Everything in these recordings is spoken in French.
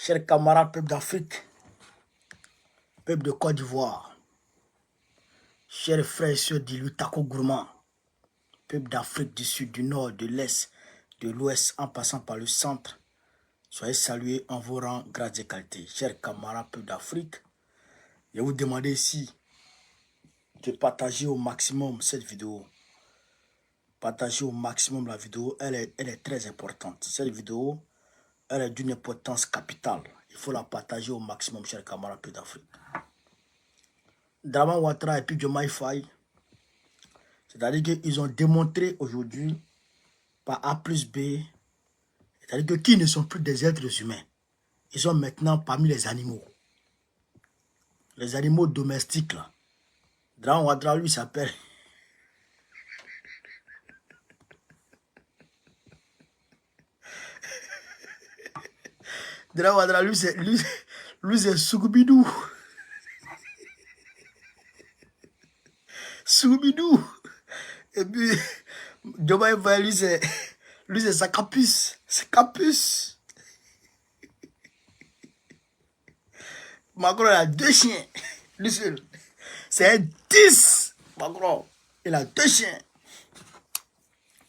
Chers camarades, peuple d'Afrique, peuple de Côte d'Ivoire, chers frères et sœurs d'Ilu Tako Gourmand, peuple d'Afrique du Sud, du Nord, de l'Est, de l'Ouest, en passant par le centre, soyez salués en vos rangs, grades et qualités. Chers camarades, peuple d'Afrique, je vais vous demander ici de partager au maximum cette vidéo. Partagez au maximum la vidéo, elle est très importante. Cette vidéo, elle est d'une importance capitale. Il faut la partager au maximum, chers camarades peuple d'Afrique. Dramane Ouattara et puis Diomaye Faye, c'est-à-dire qu'ils ont démontré aujourd'hui par A plus B, c'est-à-dire qu'ils ne sont plus des êtres humains. Ils sont maintenant parmi les animaux. Les animaux domestiques là. Dramane Ouattara lui s'appelle... Dramane Ouattara lui c'est Sougubidou. Sougubidou. Et puis, Diomaye Faye lui c'est Sakapus. Sakapus. Macron a 2 chiens. Lui seul. C'est un 10. Macron, il a 2 chiens.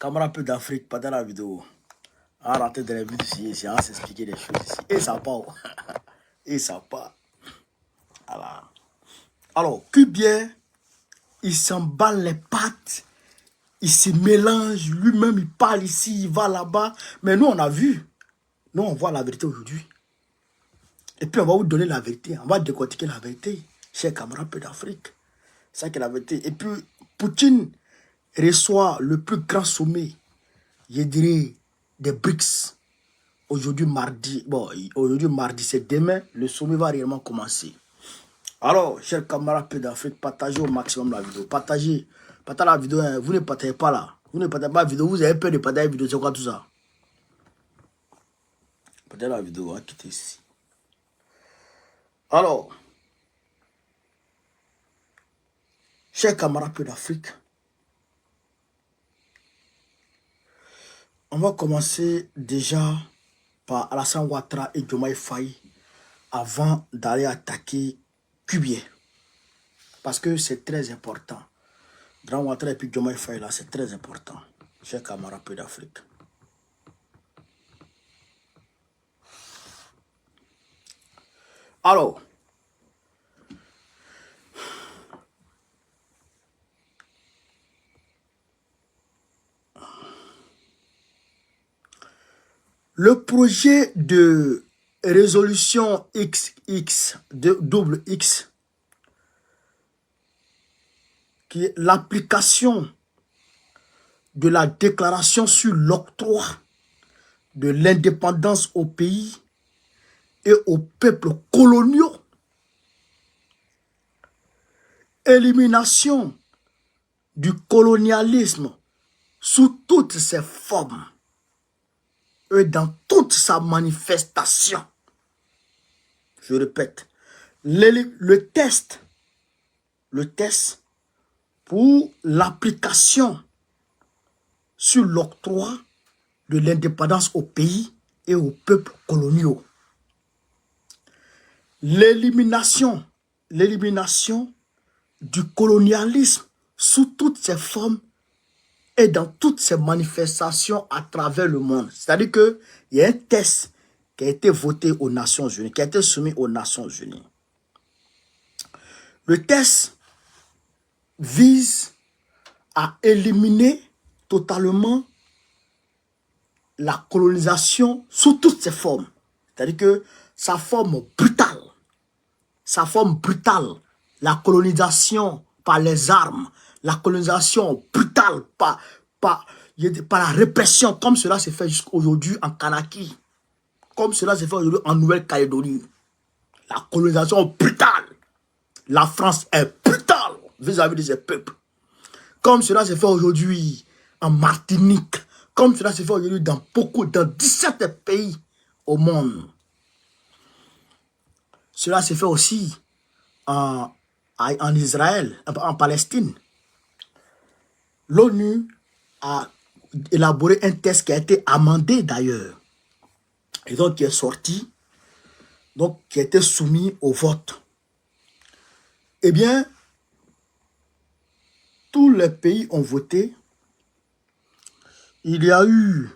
Camarade peu d'Afrique, pas dans la vidéo. On va rentrer dans la vidéo ici, on va s'expliquer des choses ici. Et ça part. Et ça part. Alors, Cubier, il s'emballe les pattes. Il se mélange. Lui-même, il parle ici, il va là-bas. Mais nous, on a vu. Nous, on voit la vérité aujourd'hui. Et puis, on va vous donner la vérité. On va décortiquer la vérité. Chers camarades peu d'Afrique. C'est ça qui est la vérité. Et puis, Poutine reçoit le plus grand sommet, je dirais, des BRICS. Aujourd'hui, mardi. Bon, aujourd'hui, mardi, c'est demain. Le sommet va réellement commencer. Alors, chers camarades peu d'Afrique, partagez au maximum la vidéo. Partagez la vidéo. Hein. Vous ne partagez pas là. Vous ne partagez pas la vidéo. Vous avez peur de partager la vidéo. C'est quoi tout ça? Partagez la vidéo. On va quitter ici. Alors, chers camarades peu d'Afrique, on va commencer déjà par Alassane Ouattara et Diomaye Faye avant d'aller attaquer Cubier. Parce que c'est très important. Dramane Ouattara et puis Diomaye Faye là, c'est très important. Chers camarades peu d'Afrique. Alors, le projet de résolution XX, double X, qui est l'application de la déclaration sur l'octroi de l'indépendance au pays et aux peuples coloniaux, élimination du colonialisme sous toutes ses formes et dans toute sa manifestation. Je répète, le test pour l'application sur l'octroi de l'indépendance au pays et aux peuples coloniaux. L'élimination du colonialisme sous toutes ses formes et dans toutes ses manifestations à travers le monde. C'est-à-dire qu'il y a un test qui a été voté aux Nations Unies, qui a été soumis aux Nations Unies. Le test vise à éliminer totalement la colonisation sous toutes ses formes. C'est-à-dire que sa forme brutale, la colonisation par les armes, la colonisation brutale par la répression, comme cela s'est fait jusqu'aujourd'hui en Kanaki, comme cela s'est fait aujourd'hui en Nouvelle-Calédonie. La colonisation brutale. La France est brutale vis-à-vis de ses peuples. Comme cela s'est fait aujourd'hui en Martinique, comme cela s'est fait aujourd'hui dans 17 pays au monde. Cela s'est fait aussi en Israël, en Palestine. L'ONU a élaboré un texte qui a été amendé d'ailleurs. Et donc qui est sorti donc qui étaient soumis au vote. Eh bien, tous les pays ont voté. Il y a eu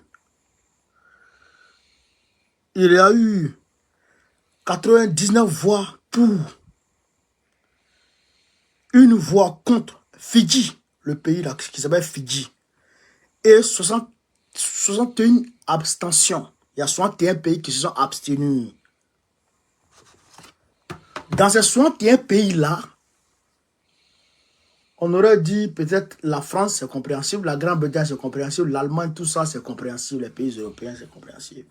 99 voix pour, une voix contre Fidji, le pays là, qui s'appelle Fidji, et 61 abstentions. Il y a 61 pays qui se sont abstenus. Dans ces 61 pays-là, on aurait dit peut-être la France c'est compréhensible, la Grande-Bretagne c'est compréhensible, l'Allemagne, tout ça c'est compréhensible, les pays européens c'est compréhensible.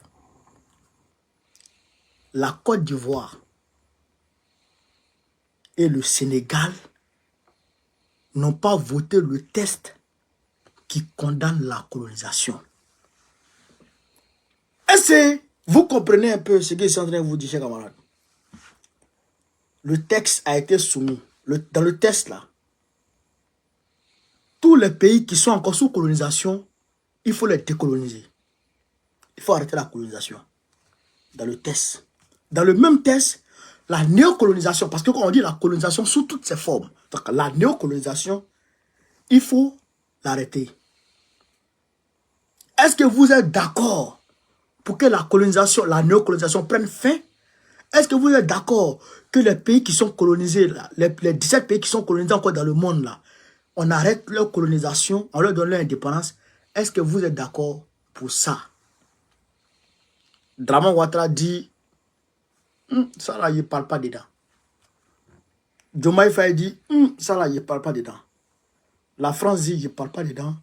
La Côte d'Ivoire et le Sénégal n'ont pas voté le texte qui condamne la colonisation. Est-ce que vous comprenez un peu ce que je suis en train de vous dire, chers camarades? Le texte a été soumis. Dans le texte là, tous les pays qui sont encore sous colonisation, il faut les décoloniser. Il faut arrêter la colonisation. Dans le test. Dans le même test, la néocolonisation, parce que quand on dit la colonisation sous toutes ses formes, donc la néocolonisation, il faut l'arrêter. Est-ce que vous êtes d'accord pour que la colonisation, la néocolonisation prenne fin? Est-ce que vous êtes d'accord que les pays qui sont colonisés, là, les 17 pays qui sont colonisés encore dans le monde, là, on arrête leur colonisation, on leur donne leur indépendance? Est-ce que vous êtes d'accord pour ça? Draman Ouattara dit, ça là, il ne parle pas dedans. Diomaye Faye dit, ça là, il ne parle pas dedans. La France dit, je ne parle pas dedans.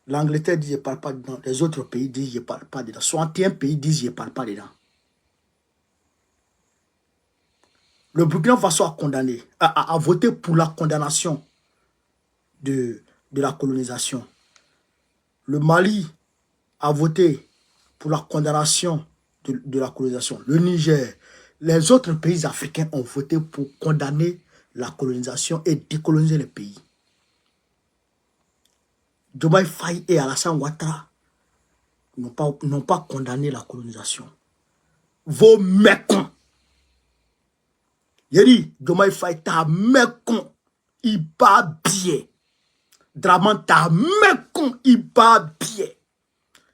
L'Angleterre dit, je ne parle pas dedans. Les autres pays disent, je ne parle pas dedans. 61 pays disent, je ne parle pas dedans. Le Burkina Faso a condamné, a voté pour la condamnation de la colonisation. Le Mali a voté pour la condamnation de la colonisation. Le Niger, les autres pays africains ont voté pour condamner la colonisation et décoloniser les pays. Diomaye Faye et Alassane Ouattara n'ont pas condamné la colonisation. Vos mécons. Il dit, Diomaye Faye, ta mécon, il bat bien. Draman, ta mécon, il bat bien.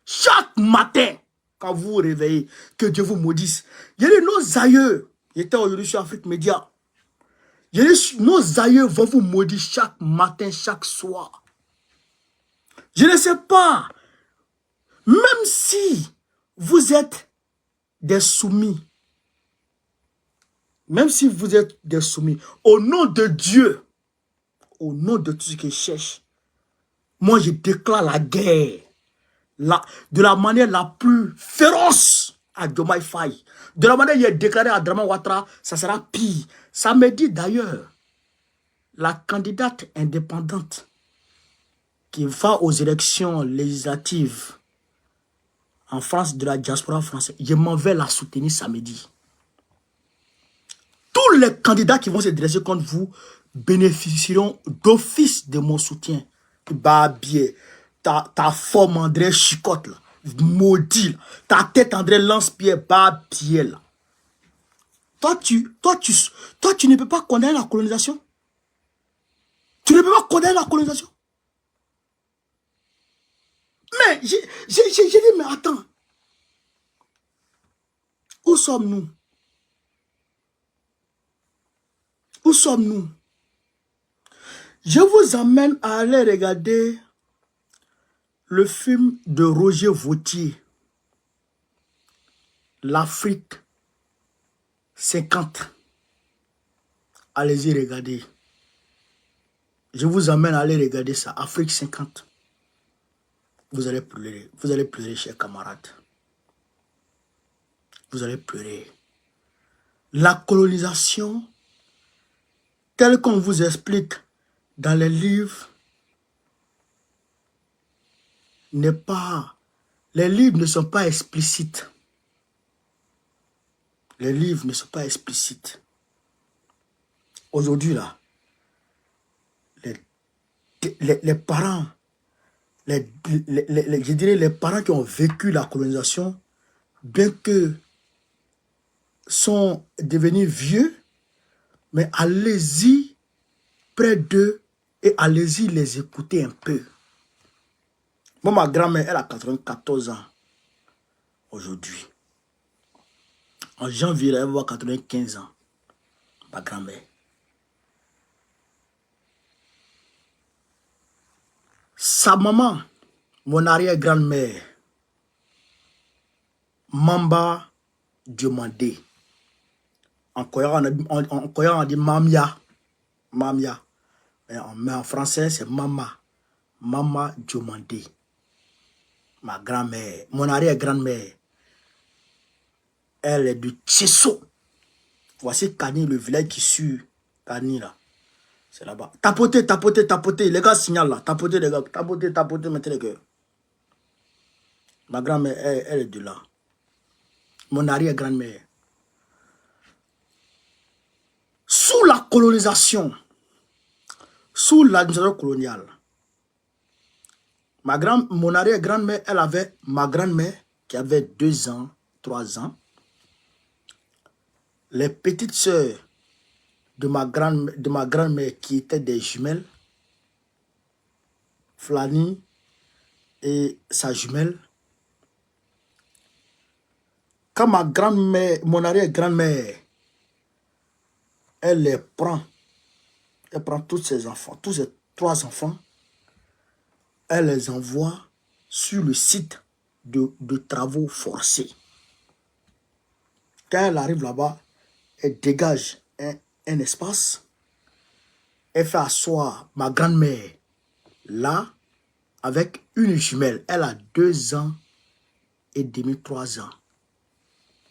Chaque matin, quand vous vous réveillez, que Dieu vous maudisse. Il dit, nos aïeux, j'étais aujourd'hui sur Afrique Média. Il dit, nos aïeux vont vous maudire chaque matin, chaque soir. Je ne sais pas, même si vous êtes des soumis, même si vous êtes des soumis, au nom de Dieu, au nom de tout ce que je cherche, moi je déclare la guerre, de la manière la plus féroce à Diomaye Faye. De la manière il est déclaré à Draman Ouattara, ça sera pire. Ça me dit d'ailleurs, la candidate indépendante qui va aux élections législatives en France de la diaspora française, je m'en vais la soutenir samedi. Tous les candidats qui vont se dresser contre vous bénéficieront d'office de mon soutien. Babier, ta forme André Chicotte, là, maudit, là, ta tête André Lance-Pierre, Babier, là. Toi, tu ne peux pas condamner la colonisation. Tu ne peux pas condamner la colonisation. Mais j'ai dit, mais attends. Où sommes-nous? Où sommes-nous? Je vous amène à aller regarder le film de Roger Vautier, L'Afrique 50. Allez-y regarder. Je vous amène à aller regarder ça, Afrique 50. Vous allez pleurer, chers camarades. Vous allez pleurer. La colonisation, telle qu'on vous explique dans les livres, n'est pas... Les livres ne sont pas explicites. Les livres ne sont pas explicites. Aujourd'hui, là, les parents, je dirais les parents qui ont vécu la colonisation, bien que sont devenus vieux, mais allez-y près d'eux et allez-y les écouter un peu. Moi, ma grand-mère, elle a 94 ans aujourd'hui. En janvier, elle va avoir 95 ans. Ma grand-mère. Sa maman, mon arrière-grand-mère, Mamba Diomandé. En Koya, on dit Mamia. Mamia. Mais en français, c'est Mama. Mama Diomandé. Ma grand-mère, mon arrière-grand-mère, elle est du Tchesso. Voici Kani, le village qui suit Kani là. C'est là-bas. Tapotez, tapotez, tapotez. Les gars signalent là. Tapotez, les gars. Tapotez, tapotez, mettez les cœurs. Ma grand-mère, elle est de là. Mon arrière-grand-mère. Sous la colonisation, sous l'administration coloniale, mon arrière-grand-mère, elle avait ma grand-mère qui avait 2 ans, 3 ans. Les petites sœurs de ma grand-mère qui étaient des jumelles, Flani et sa jumelle. Quand ma grand-mère, mon arrière-grand-mère, elle prend tous ses enfants, tous ses 3 enfants, elle les envoie sur le site de travaux forcés. Quand elle arrive là-bas, elle dégage un espace, elle fait asseoir ma grand-mère là avec une jumelle. Elle a 2 ans et demi, 3 ans.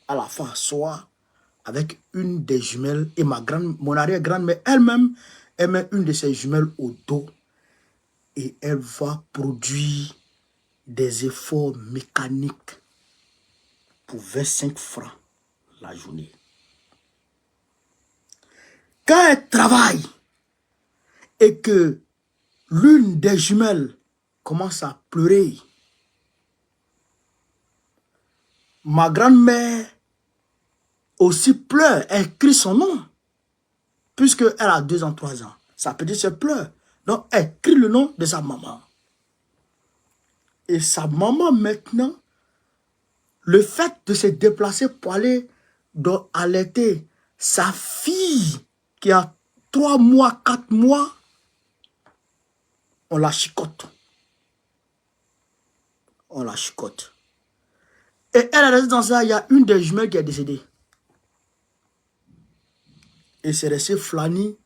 Elle a fait asseoir avec une des jumelles et mon arrière-grand-mère elle-même, elle met une de ses jumelles au dos et elle va produire des efforts mécaniques pour 25 francs la journée. Quand elle travaille et que l'une des jumelles commence à pleurer, ma grand-mère aussi pleure, elle crie son nom, puisqu'elle a 2 ans, 3 ans. Sa petite sœur pleure. Donc, elle crie le nom de sa maman. Et sa maman, maintenant, le fait de se déplacer pour aller allaiter sa fille qui a 3 mois, 4 mois, on la chicote. On la chicote. Et elle est restée dans ça, il y a une des jumelles qui est décédée. Et c'est resté Flani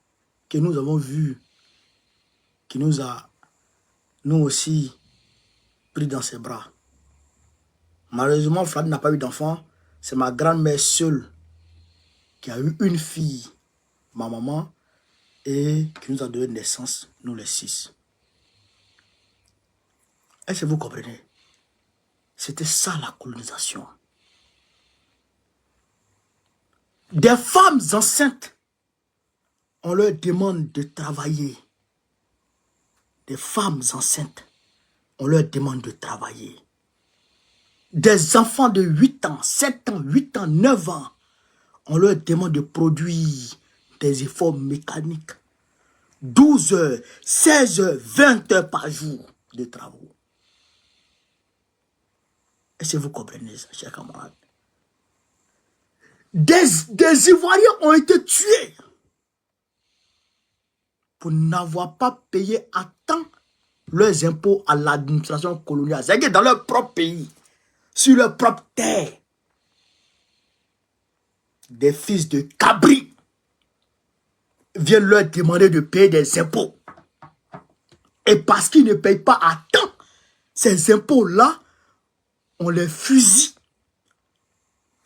que nous avons vu, qui nous a, nous aussi, pris dans ses bras. Malheureusement, Flani n'a pas eu d'enfant. C'est ma grand-mère seule qui a eu une fille, ma maman, et qui nous a donné naissance, nous les 6. Est-ce que vous comprenez? C'était ça la colonisation. Des femmes enceintes, on leur demande de travailler. Des femmes enceintes, on leur demande de travailler. Des enfants de 8 ans, 7 ans, 8 ans, 9 ans, on leur demande de produire des efforts mécaniques. 12 heures, 16 heures, 20 heures par jour de travaux. Est-ce que vous comprenez ça, chers camarades? Des Ivoiriens ont été tués pour n'avoir pas payé à temps leurs impôts à l'administration coloniale. C'est-à-dire dans leur propre pays, sur leur propre terre. Des fils de cabri viennent leur demander de payer des impôts. Et parce qu'ils ne payent pas à temps, ces impôts-là, on les fusille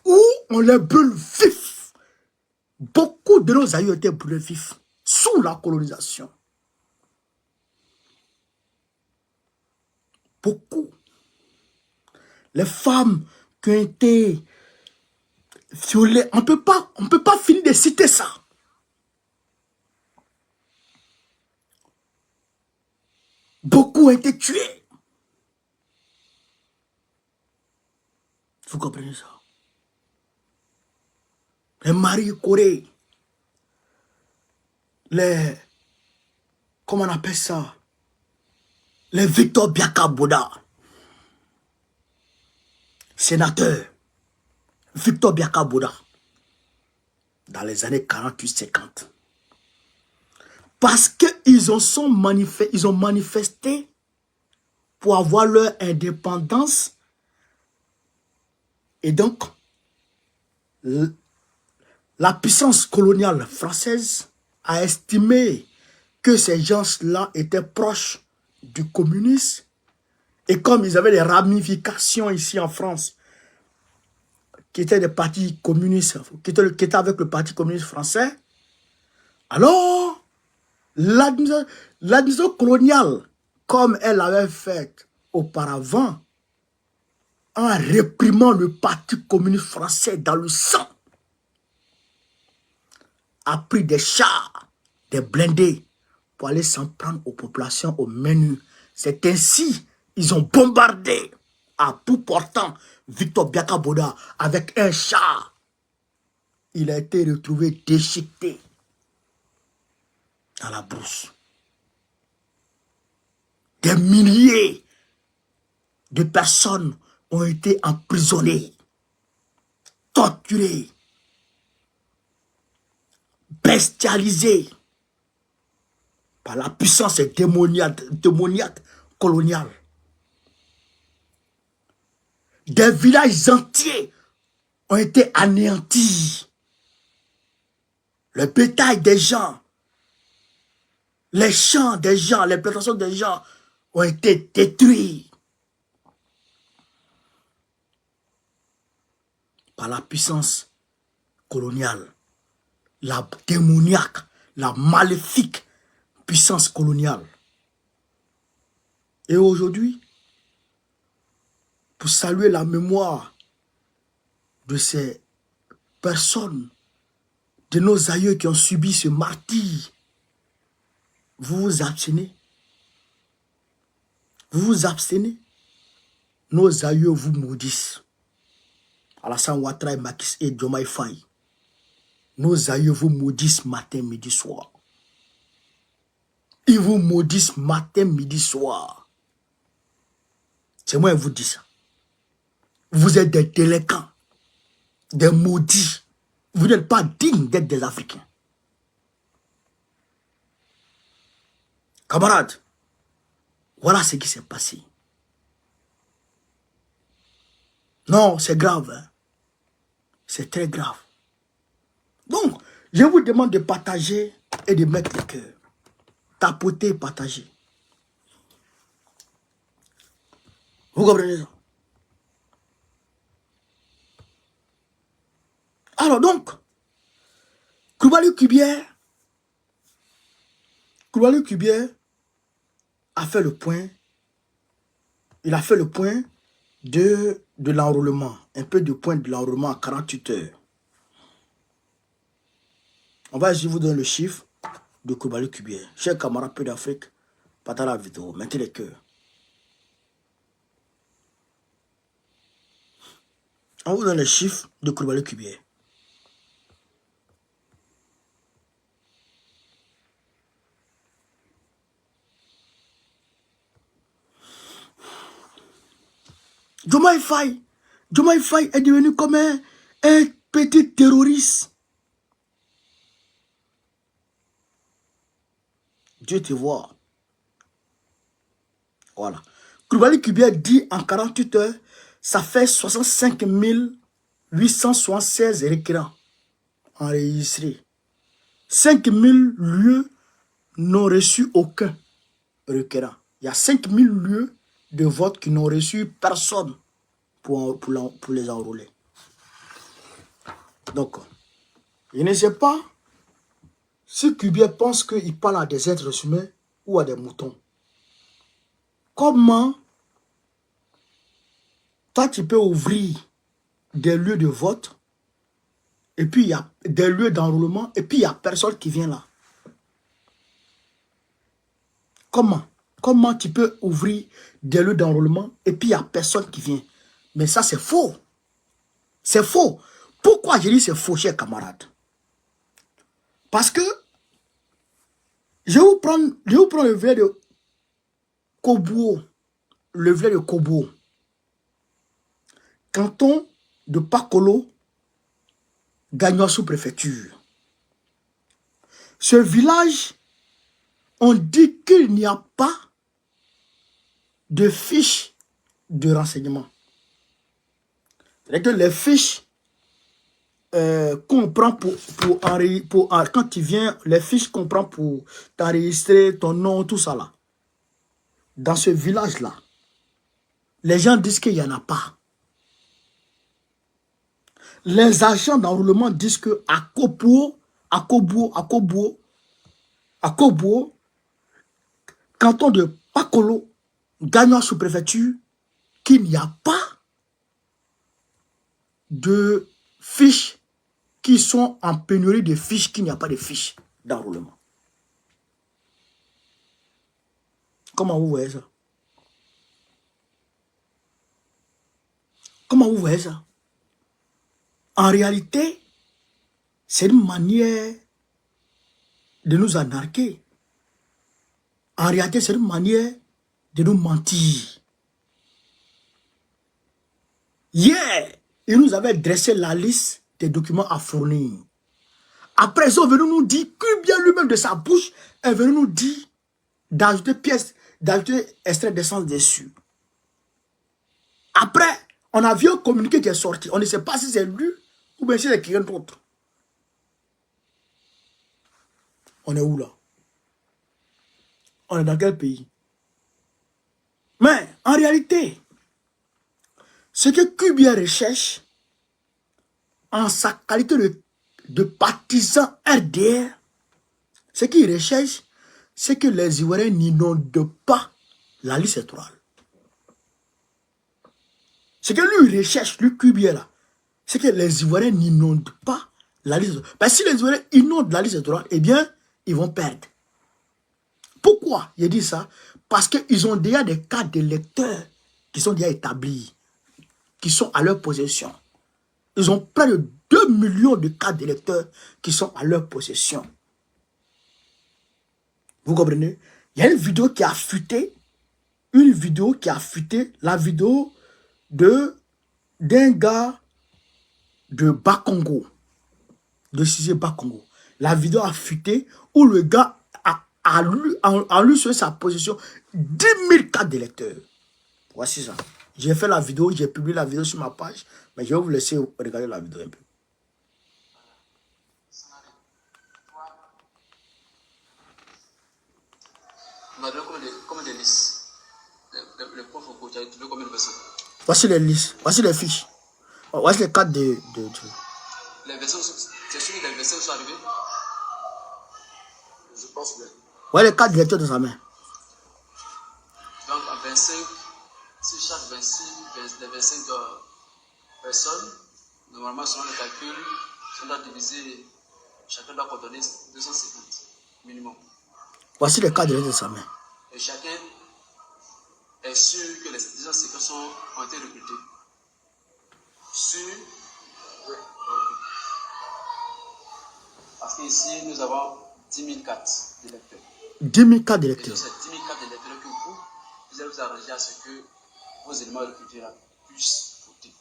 ou on les brûle vifs. Beaucoup de nos aïeux étaient brûlés vifs sous la colonisation. Beaucoup. Les femmes qui ont été violées, on ne peut pas finir de citer ça. Beaucoup ont été tués. Vous comprenez ça? les Marie Corée, les, comment on appelle ça, les Victor Biakaboda, sénateur, Victor Biakaboda, dans les années 48-50. Parce qu'ils ont manifesté pour avoir leur indépendance. Et donc, la puissance coloniale française a estimé que ces gens-là étaient proches du communisme. Et comme ils avaient des ramifications ici en France, qui étaient des partis communistes, qui étaient avec le Parti communiste français, alors l'administration coloniale, comme elle l'avait fait auparavant, en réprimant le Parti communiste français dans le sang, a pris des chars, des blindés, pour aller s'en prendre aux populations au menu. C'est ainsi ils ont bombardé à bout portant Victor Biakaboda avec un char. Il a été retrouvé déchiqueté dans la brousse. Des milliers de personnes ont été emprisonnées, torturées, bestialisées par la puissance démoniaque coloniale. Des villages entiers ont été anéantis. Le bétail des gens, les champs des gens, les plantations des gens ont été détruits par la puissance coloniale, la démoniaque, la maléfique puissance coloniale. Et aujourd'hui, pour saluer la mémoire de ces personnes, de nos aïeux qui ont subi ce martyre, vous vous abstenez. Vous vous abstenez. Nos aïeux vous maudissent. Alassane Ouattara et Macky et Diomaye Faye. Nos aïeux vous maudissent matin, midi, soir. Ils vous maudissent matin, midi, soir. C'est moi qui vous dis ça. Vous êtes des délinquants, des maudits. Vous n'êtes pas dignes d'être des Africains. Camarades, voilà ce qui s'est passé. Non, c'est grave. Hein? C'est très grave. Donc, je vous demande de partager et de mettre le cœur. Tapoter et partager. Vous comprenez ça? Alors donc, Koulibaly Kubier a fait le point. Il a fait le point de l'enrôlement. Un peu de point de l'enrôlement à 48 heures. On va essayer de vous donner le chiffre de Koulibaly Kubier. Chers camarades peu d'Afrique, partagez la vidéo, mettez les cœurs. On vous donne les chiffres de Koulibaly Kubier. Diomaye Faye est devenu comme un petit terroriste. Dieu te voit. Voilà. Koulibaly Kubier dit en 48 heures, ça fait 65 876 requérants enregistrés. 5 000 lieux n'ont reçu aucun requérant. Il y a 5 000 lieux de vote qui n'ont reçu personne pour les enrôler. Donc, je ne sais pas si Kubier pense qu'il parle à des êtres humains ou à des moutons. Comment toi tu peux ouvrir des lieux de vote et puis il y a des lieux d'enrôlement et puis il n'y a personne qui vient là? Comment tu peux ouvrir des lieux d'enrôlement et puis il n'y a personne qui vient? Mais ça, c'est faux. C'est faux. Pourquoi je dis c'est faux, chers camarades? Parce que je vais vous prendre le village de Kobo. Le village de Kobo. Canton de Pakolo, gagnant sous-préfecture. Ce village, on dit qu'il n'y a pas de fiches de renseignement. C'est-à-dire que les fiches qu'on prend quand tu viens, les fiches qu'on prend pour t'enregistrer ton nom, tout ça là. Dans ce village-là, les gens disent qu'il n'y en a pas. Les agents d'enrôlement disent que à Kobo, canton de Pakolo, gagnant sous-préfecture, qu'il n'y a pas de fiches qui sont en pénurie de fiches, qu'il n'y a pas de fiches d'enrôlement. Comment vous voyez ça? Comment vous voyez ça? En réalité, c'est une manière de nous anarquer. En réalité, c'est une manière de nous mentir. Hier, ils nous avaient dressé la liste des documents à fournir. Après, ils sont venus nous dire, que bien lui-même de sa bouche, est venu nous dire d'ajouter pièces, d'ajouter extrait d'essence dessus. Après, on a vu un communiqué qui est sorti. On ne sait pas si c'est lui ou bien si c'est quelqu'un d'autre. On est où là? On est dans quel pays? Mais en réalité, ce que Kubia recherche en sa qualité de partisan RDR, ce qu'il recherche, c'est que les Ivoiriens n'inondent pas la liste électorale. Ce que lui recherche, lui Kubia là, c'est que les Ivoiriens n'inondent pas la liste électorale. Parce que si les Ivoiriens inondent la liste électorale, eh bien, ils vont perdre. Pourquoi je dis ça? Parce qu'ils ont déjà des cartes d'électeurs qui sont déjà établis, qui sont à leur possession. Ils ont près de 2 millions de cartes d'électeurs qui sont à leur possession. Vous comprenez? Il y a une vidéo qui a fuité, la vidéo d'un gars de Bakongo, de Cizé Bakongo. La vidéo a fuité où le gars a lu sur sa position 10 000 cartes d'électeurs. Voici ça. J'ai fait la vidéo, j'ai publié la vidéo sur ma page, mais je vais vous laisser regarder la vidéo un peu. Comme des listes. Les profs au coach, tu as trouvé combien de personnes? Voici les listes, voici les fiches. Voici les cartes de... Les versions, c'est sûr que les versions sont arrivées? Je pense bien. Voici les cartes d'électeurs dans sa main. Donc, à 25, si chaque 26, les 25 personnes, normalement, selon le calcul, si on doit diviser, chacun doit coordonner 250 minimum. Voici les cartes d'électeurs dans sa main. Et chacun est sûr que les 250 ont été recrutés. Sûr? Oui. Parce qu'ici, nous avons 10 000 cartes d'électeurs. 10 000 cartes d'électeurs. C'est 10 000 cartes d'électeurs que vous allez vous arranger à ce que vos éléments recrutés là puissent voter.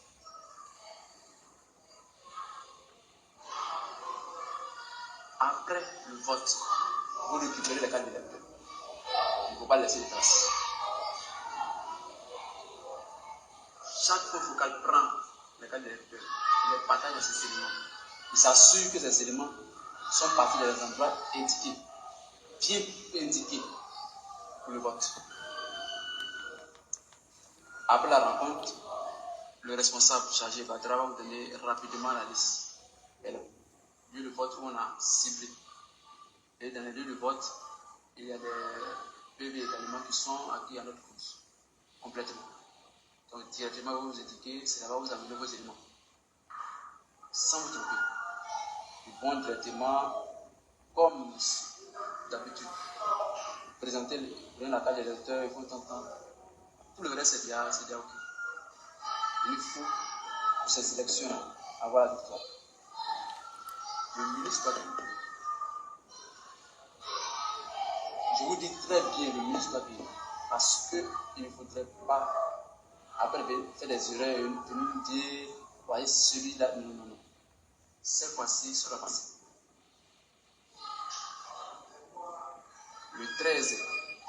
Après le vote, vous récupérez les cartes d'électeurs. Il ne faut pas laisser de traces. Chaque fois que focal prend les cartes d'électeurs, il les partage à ces éléments. Il s'assure que ces éléments sont partis dans les endroits indiqués, bien indiqués pour le vote. Après la rencontre, le responsable chargé va vous donner rapidement la liste. Et là, lieu de vote où on a ciblé. Et dans les lieux de vote, il y a des PV également qui sont acquis à notre compte, complètement. Donc directement, vous vous indiquez, c'est là-bas où vous amenez vos éléments. Sans vous tromper. Ils vont directement, comme d'habitude, présenter la carte des électeurs, ils vont t'entendre. Tout le reste, c'est déjà OK. Il faut, pour ces élections, avoir la victoire. Le ministre doit gagner. Je vous dis très bien, le ministre doit gagner. Parce qu'il ne faudrait pas, après faire des erreurs, venir nous dire, voyez, celui-là, non, non, non. Cette fois-ci, il sera passé. Le 13,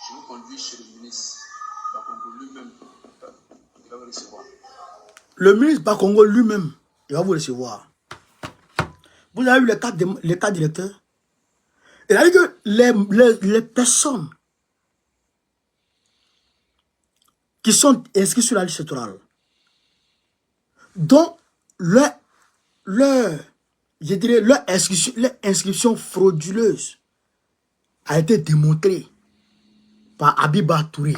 je vous conduis chez le ministre Bakongo lui-même. Il va vous recevoir. Le ministre Bakongo lui-même, il va vous recevoir. Vous avez vu les cas directeurs? Il a dit que les personnes qui sont inscrites sur la liste électorale, dont leur inscription frauduleuse a été démontrée par Abiba Touré.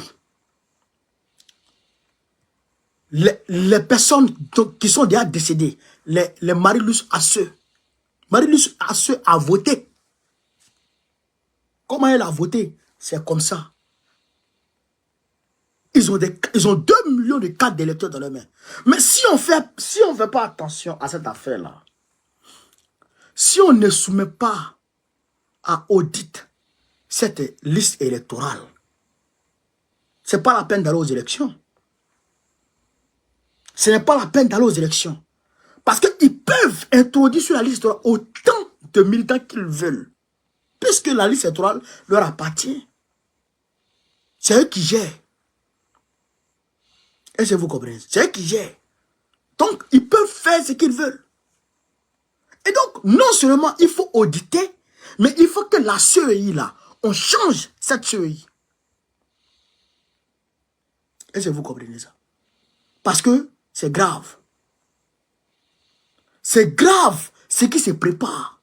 Les personnes qui sont déjà décédées, les Marie-Luce Asseux. Marie-Luce Asseux a voté. Comment elle a voté? C'est comme ça. Ils ont 2 millions de cartes d'électeurs dans leurs mains. Mais si on fait pas attention à cette affaire-là, si on ne soumet pas à audit cette liste électorale, c'est pas la peine d'aller aux élections. Ce n'est pas la peine d'aller aux élections. Parce qu'ils peuvent introduire sur la liste électorale autant de militants qu'ils veulent. Puisque la liste électorale leur appartient. C'est eux qui gèrent. Est-ce que vous comprenez? C'est eux qui gèrent. Donc, ils peuvent faire ce qu'ils veulent. Et donc, non seulement il faut auditer, mais il faut que la CEI, là, on change cette CEI. Est-ce que vous comprenez ça? Parce que c'est grave. C'est grave ce qui se prépare.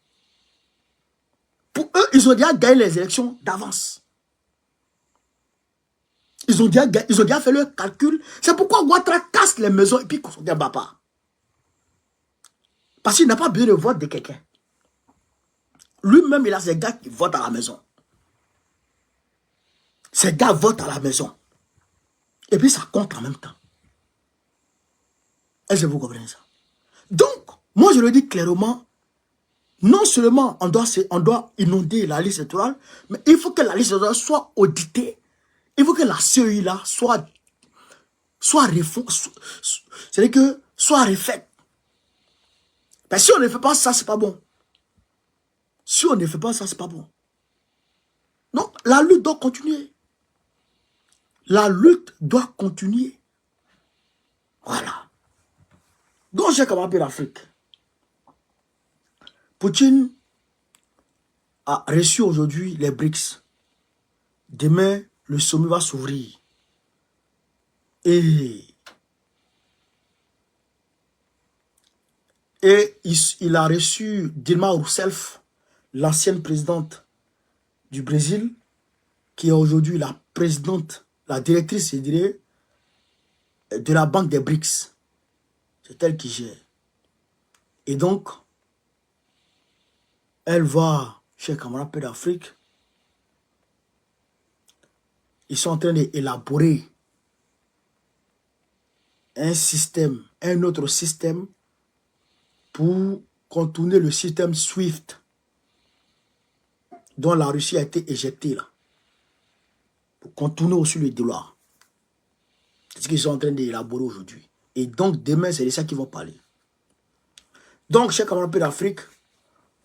Pour eux, ils ont déjà gagné les élections d'avance. Ils ont déjà fait leur calcul. C'est pourquoi Ouattara casse les maisons et puis qu'on ne bat pas. Parce qu'il n'a pas besoin de vote de quelqu'un. Lui-même, il a ses gars qui votent à la maison. Ces gars votent à la maison. Et puis ça compte en même temps. Est-ce que vous comprenez ça? Donc, moi je le dis clairement, non seulement on doit inonder la liste électorale, mais il faut que la liste électorale soit auditée. Il faut que la CEI là soit c'est-à-dire que soit refaite. Mais si on ne fait pas ça, c'est pas bon. Si on ne fait pas ça, c'est pas bon. Donc, la lutte doit continuer. La lutte doit continuer. Voilà. Donc, j'ai comme appelé l'Afrique. Poutine a reçu aujourd'hui les BRICS. Demain, le sommet va s'ouvrir. Et il a reçu Dilma Rousseff, l'ancienne présidente du Brésil, qui est aujourd'hui la présidente, la directrice, je dirais, de la banque des BRICS. C'est elle qui gère. Et donc, elle va chez Camarade Paix d'Afrique. Ils sont en train d'élaborer un système, un autre système pour contourner le système SWIFT dont la Russie a été éjectée là. Pour contourner aussi le dollar. C'est ce qu'ils sont en train d'élaborer aujourd'hui. Et donc demain, c'est de ça qu'ils vont parler. Donc, chers camarades d'Afrique,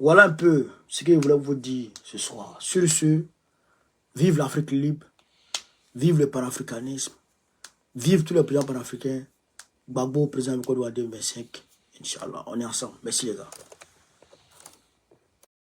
voilà un peu ce que je voulais vous dire ce soir. Sur ce, vive l'Afrique libre, vive le panafricanisme, vive tous les présidents panafricains. Gbagbo, président du Côte d'Ivoire 2025. Inch'Allah, on est ensemble. Merci les gars.